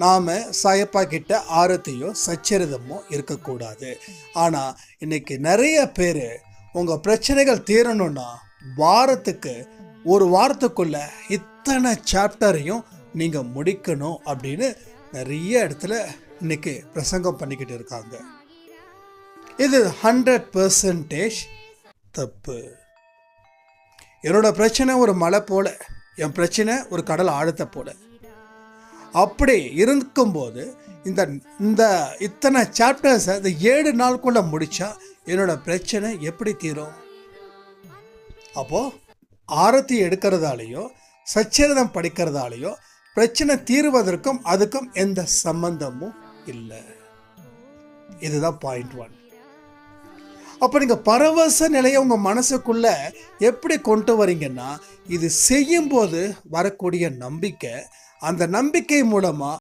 நாம் சாயப்பா கிட்ட ஆரத்தியோ சச்சரிதமோ இருக்கக்கூடாது. ஆனால் இன்னைக்கு நிறைய பேர் உங்கள் பிரச்சனைகள் தீரணும்னா வாரத்துக்கு ஒரு வாரத்துக்குள்ள இத்தனை சாப்டரையும் நீங்கள் முடிக்கணும் அப்படின்னு நிறைய இடத்துல இன்னைக்கு பிரசங்கம் பண்ணிக்கிட்டு இருக்காங்க. இது 100% தப்பு. என்னோட பிரச்சனை ஒரு மலை போல, என் பிரச்சனை ஒரு கடல் ஆழத்தை போல. அப்படி இருக்கும்போது இந்த இத்தனை சாப்டர்ஸை இந்த 7 நாளுக்குள்ள முடிச்சா என்னோட பிரச்சனை எப்படி தீரும்? அப்போ ஆரத்தி எடுக்கிறதாலேயோ சச்சரிதம் படிக்கிறதாலேயோ பிரச்சனை தீருவதற்கும் அதுக்கும் எந்த சம்பந்தமும் இல்லை. இதுதான் பாயிண்ட் 1. அப்போ நீங்கள் பரவச நிலையை உங்கள் மனசுக்குள்ள எப்படி கொண்டு வரீங்கன்னா, இது செய்யும்போது வரக்கூடிய நம்பிக்கை, அந்த நம்பிக்கை மூலமாக